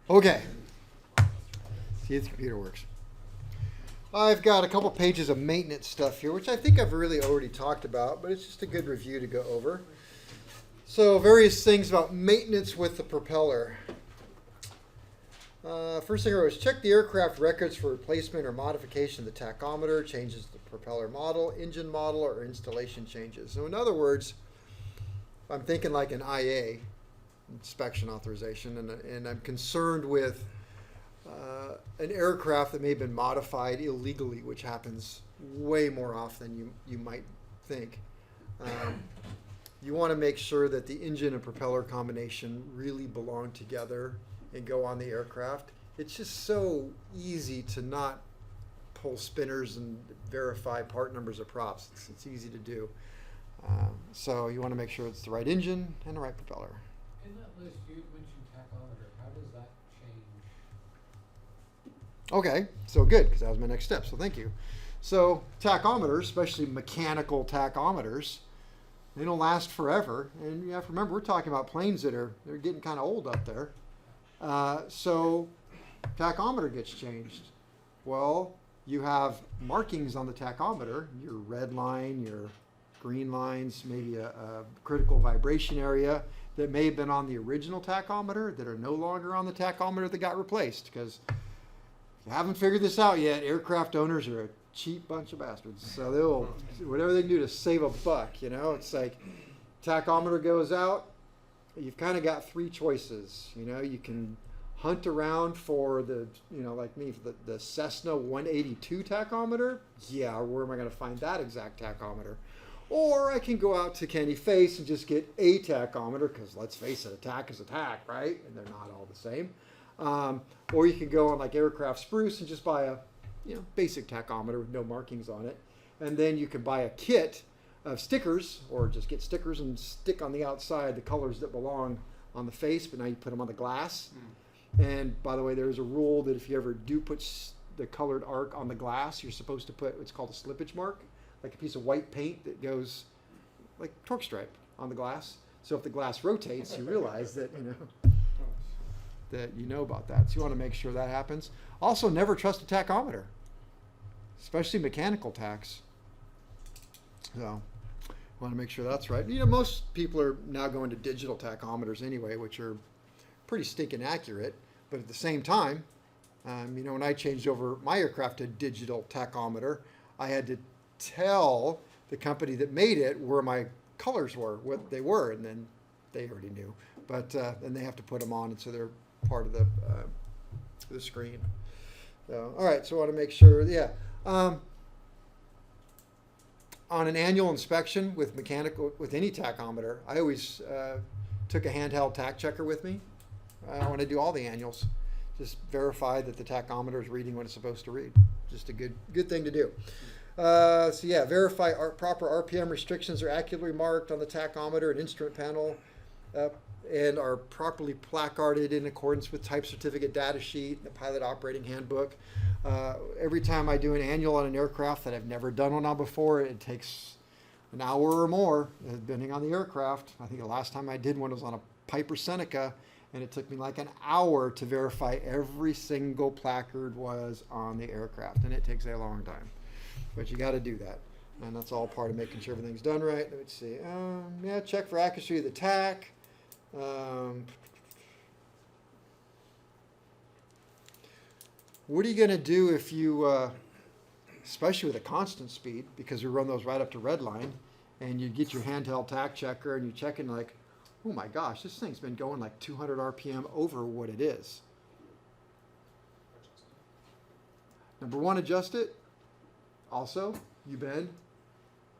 Okay. See if the computer works. I've got a couple pages of maintenance stuff here, which I think I've really already talked about, but it's just a good review to go over. So various things about maintenance with the propeller. First thing I wrote is check the aircraft records for replacement or modification of the tachometer, changes the propeller model, engine model, or installation changes. So in other words, I'm thinking like an IA, inspection authorization, and I'm concerned with an aircraft that may have been modified illegally, which happens way more often than you might think. You want to make sure that the engine and propeller combination really belong together and go on the aircraft. It's just so easy to not pull spinners and verify part numbers of props. It's easy to do. So you want to make sure it's the right engine and the right propeller. In that list, you mentioned tachometer. How does that change? Okay, so good, because that was my next step, so thank you. So tachometers, especially mechanical tachometers, they don't last forever. And you have to remember, we're talking about planes they're getting kind of old up there. So tachometer gets changed. Well, you have markings on the tachometer, your red line, your green lines, maybe a critical vibration area that may have been on the original tachometer that are no longer on the tachometer that got replaced. Because if you haven't figured this out yet, aircraft owners are a cheap bunch of bastards. So they'll whatever they can do to save a buck, you know. It's like tachometer goes out, you've kind of got three choices. You know, you can hunt around for the, you know, like me, for the Cessna 182 tachometer. Yeah, where am I going to find that exact tachometer? Or I can go out to Kenny Face and just get a tachometer, because let's face it, a tack is a tack, right? And they're not all the same. Or you can go on like Aircraft Spruce and just buy a, you know, basic tachometer with no markings on it. And then you can buy a kit of stickers, or just get stickers and stick on the outside the colors that belong on the face, but now you put them on the glass. And by the way, there's a rule that if you ever do put the colored arc on the glass, you're supposed to put what's called a slippage mark, like a piece of white paint that goes like torque stripe on the glass. So if the glass rotates, you realize that, you know about that. So you want to make sure that happens. Also, never trust a tachometer, especially mechanical tachs. So want to make sure that's right. You know, most people are now going to digital tachometers anyway, which are pretty stinking accurate. But at the same time, when I changed over my aircraft to digital tachometer, I had to tell the company that made it where my colors were, what they were, and then they already knew. But then they have to put them on, and so they're part of the screen. So, all right, so I want to make sure, yeah. On an annual inspection with any tachometer, I always took a handheld tach checker with me when I do all the annuals. Just verify that the tachometer is reading what it's supposed to read. Just a good thing to do. So yeah, verify proper RPM restrictions are accurately marked on the tachometer and instrument panel, and are properly placarded in accordance with type certificate data sheet, the pilot operating handbook. Every time I do an annual on an aircraft that I've never done one on before, it takes an hour or more, depending on the aircraft. I think the last time I did one was on a Piper Seneca, and it took me like an hour to verify every single placard was on the aircraft, and it takes a long time. But you got to do that, and that's all part of making sure everything's done right. Let's see. Yeah, check for accuracy of the tack. What are you going to do if you, especially with a constant speed, because we run those right up to red line, and you get your handheld tack checker and you're checking like, oh my gosh, this thing's been going like 200 RPM over what it is. Number one, adjust it. Also, you've been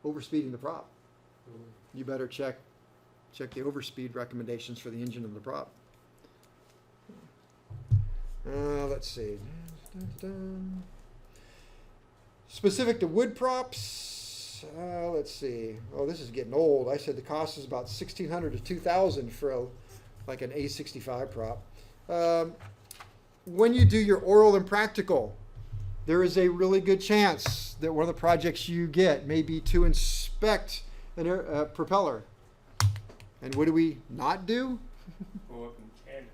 overspeeding the prop. You better check the overspeed recommendations for the engine and the prop. Let's see. Specific to wood props, let's see. Oh, this is getting old. I said the cost is about $1,600 to $2,000 for like an A65 prop. When you do your oral and practical, there is a really good chance that one of the projects you get may be to inspect a propeller. And what do we not do? Go up and can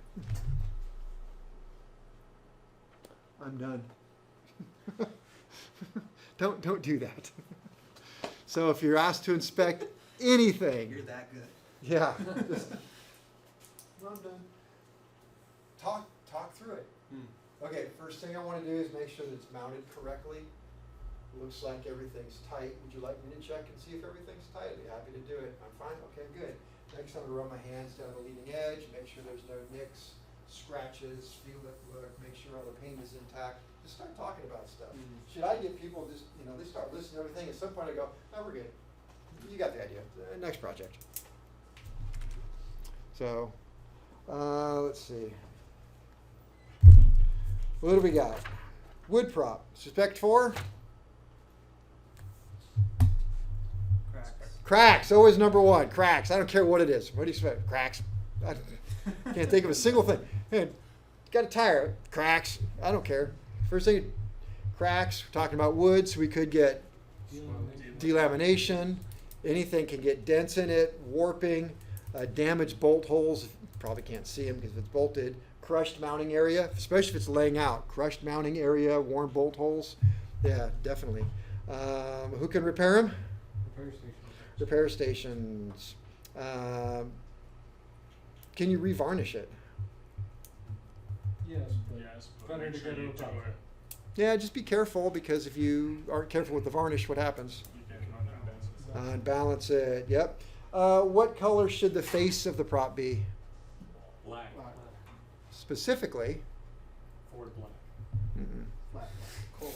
I'm done. Don't do that. So if you're asked to inspect anything, You're that good. yeah, just, I'm done. Talk through it. Okay, first thing I want to do is make sure that it's mounted correctly. Looks like everything's tight. Would you like me to check and see if everything's tight? I'd be happy to do it. I'm fine? Okay, good. Next, I'm gonna run my hands down the leading edge, make sure there's no nicks, scratches, feel it, look, make sure all the paint is intact. Just start talking about stuff. Should I get people just, they start listening to everything, at some point I go, no, we're good. You got the idea. Next project. So, let's see. What do we got? Wood prop. Suspect 4? Cracks, always number 1. Cracks. I don't care what it is. What do you expect? Cracks. I can't think of a single thing. Hey, got a tire. Cracks. I don't care. First thing, cracks. We're talking about wood, so we could get delamination. Anything can get dents in it, warping, damaged bolt holes. Probably can't see them because it's bolted. Crushed mounting area, especially if it's laying out. Crushed mounting area, worn bolt holes. Yeah, definitely. Who can repair them? Repair stations. Can you revarnish it? Yes, but better to go to a top. Yeah, just be careful because if you aren't careful with the varnish, what happens? Unbalance it. Yep. What color should the face of the prop be? Black. Specifically, Ford black.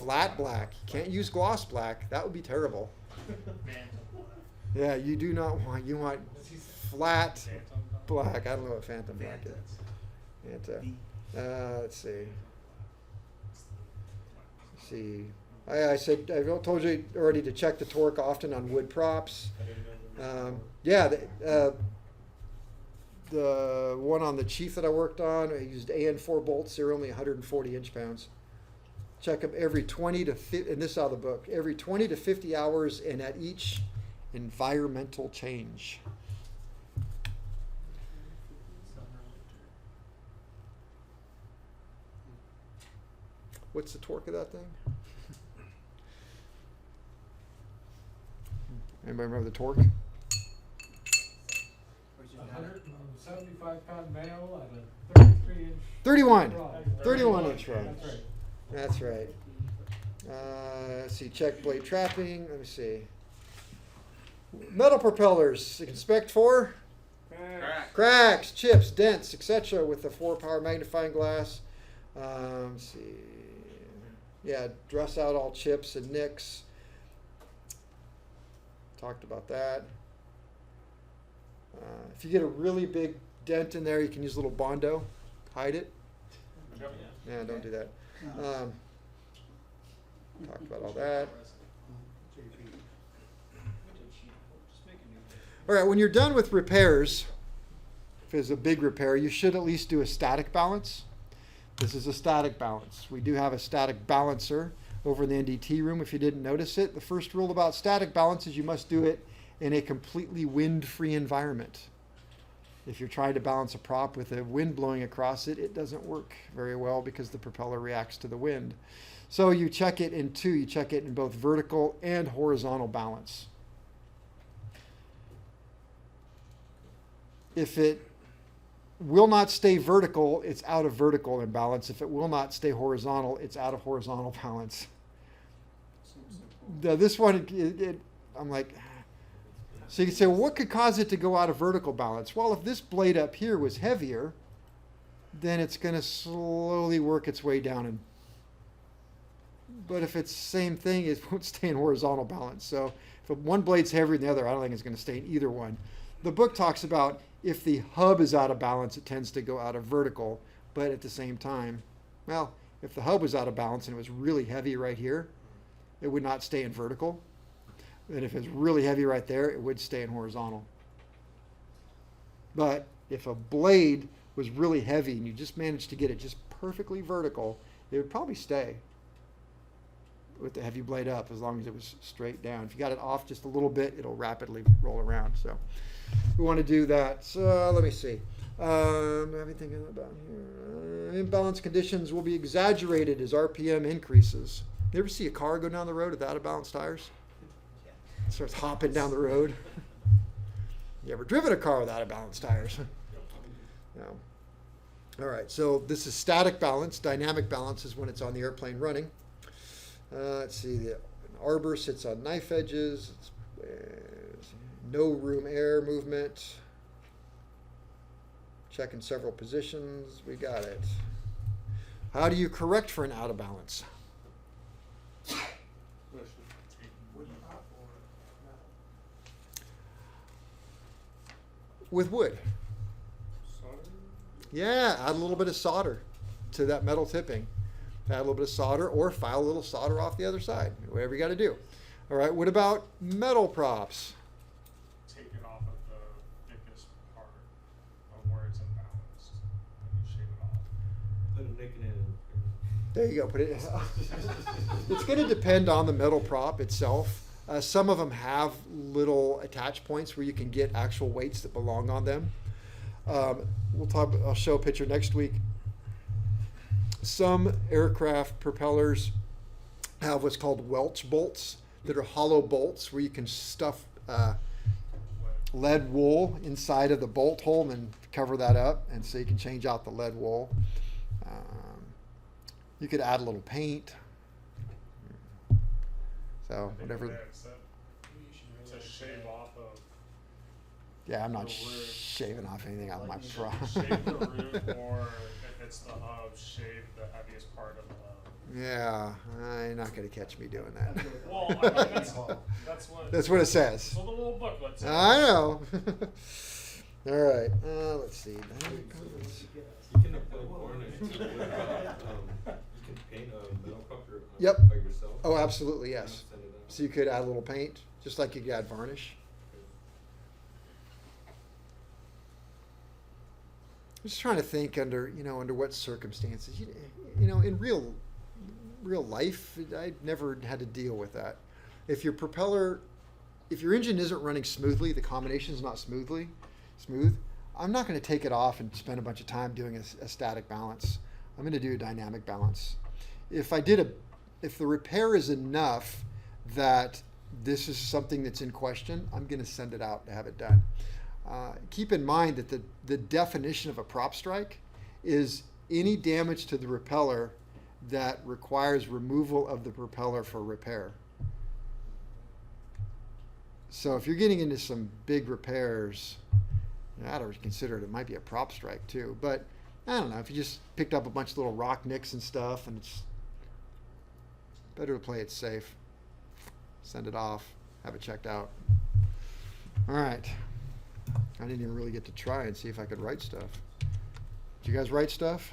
flat black. You can't use gloss black. That would be terrible. Phantom black. Yeah, you do not want. You want flat Phantom black. I don't know what phantom black is. Let's see. Let's see. I said I told you already to check the torque often on wood props. I didn't know. Yeah, the one on the Chief that I worked on, I used AN4 bolts. They're only 140 inch-pounds. Check them every 20 to 50, and this is out of the book, every 20 to 50 hours and at each environmental change. What's the torque of that thing? Anybody remember the torque? 175-pound male at a 33-inch. 31. rod. 31 inch rod. That's right. That's right. Let's see, check blade trapping. Let me see. Metal propellers. Inspect for cracks, chips, dents, etc. with the 4-power magnifying glass. Let's see. Yeah, dress out all chips and nicks. Talked about that. If you get a really big dent in there, you can use a little Bondo. Hide it. Yeah, don't do that. Talked about all that. All right, when you're done with repairs, if it's a big repair, you should at least do a static balance. This is a static balance. We do have a static balancer over in the NDT room if you didn't notice it. The first rule about static balance is you must do it in a completely wind-free environment. If you're trying to balance a prop with a wind blowing across it, it doesn't work very well because the propeller reacts to the wind. So you check it in two. You check it in both vertical and horizontal balance. If it will not stay vertical, it's out of vertical imbalance. If it will not stay horizontal, it's out of horizontal balance. This one, I'm like, so you can say, well, what could cause it to go out of vertical balance? Well, if this blade up here was heavier, then it's going to slowly work its way down. But if it's the same thing, it won't stay in horizontal balance. So if one blade's heavier than the other, I don't think it's going to stay in either one. The book talks about if the hub is out of balance, it tends to go out of vertical. But at the same time, well, if the hub was out of balance and it was really heavy right here, it would not stay in vertical. And if it's really heavy right there, it would stay in horizontal. But if a blade was really heavy and you just managed to get it just perfectly vertical, it would probably stay with the heavy blade up as long as it was straight down. If you got it off just a little bit, it'll rapidly roll around. So we want to do that. So let me see. Everything about here. Imbalance conditions will be exaggerated as RPM increases. You ever see a car go down the road with out of balance tires? It starts hopping down the road. You ever driven a car with out of balance tires? No. All right, so this is static balance. Dynamic balance is when it's on the airplane running. Let's see, the arbor sits on knife edges. No room air movement. Checking several positions. We got it. How do you correct for an out of balance? With wood. Yeah, add a little bit of solder to that metal tipping. Add a little bit of solder or file a little solder off the other side. Whatever you got to do. All right, what about metal props? Take it off of the thickest part of where it's imbalanced and you shave it off. Put a nick in it. There you go. Put it. It's going to depend on the metal prop itself. Some of them have little attach points where you can get actual weights that belong on them. We'll talk. I'll show a picture next week. Some aircraft propellers have what's called Welch bolts that are hollow bolts where you can stuff lead wool inside of the bolt hole and cover that up, and so you can change out the lead wool. You could add a little paint. So I think whatever. they accept to shave off of Yeah, I'm not the roof. shaving off anything out of my prop. Shave the roof, or if it's the hub, shave the heaviest part of the hub. Yeah, you're not going to catch me doing that. Well, I mean, that's what. That's what it says. That's what the little booklet says. I know. All right. Let's see. You can apply varnish. You can paint a metal prop Yep. by yourself. Oh, absolutely, yes. Send it out. So you could add a little paint, just like you could add varnish. I'm just trying to think under what circumstances. In real life, I never had to deal with that. If your engine isn't running smoothly, the combination is not smooth, I'm not going to take it off and spend a bunch of time doing a static balance. I'm going to do a dynamic balance. If the repair is enough that this is something that's in question, I'm going to send it out to have it done. Keep in mind that the definition of a prop strike is any damage to the propeller that requires removal of the propeller for repair. So if you're getting into some big repairs, I'd already consider it might be a prop strike too. But I don't know, if you just picked up a bunch of little rock nicks and stuff, and it's better to play it safe. Send it off, have it checked out. All right. I didn't even really get to try and see if I could write stuff. Did you guys write stuff?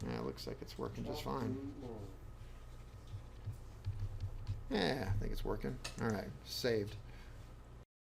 Yeah, it looks like it's working just fine. Yeah, I think it's working. All right, saved.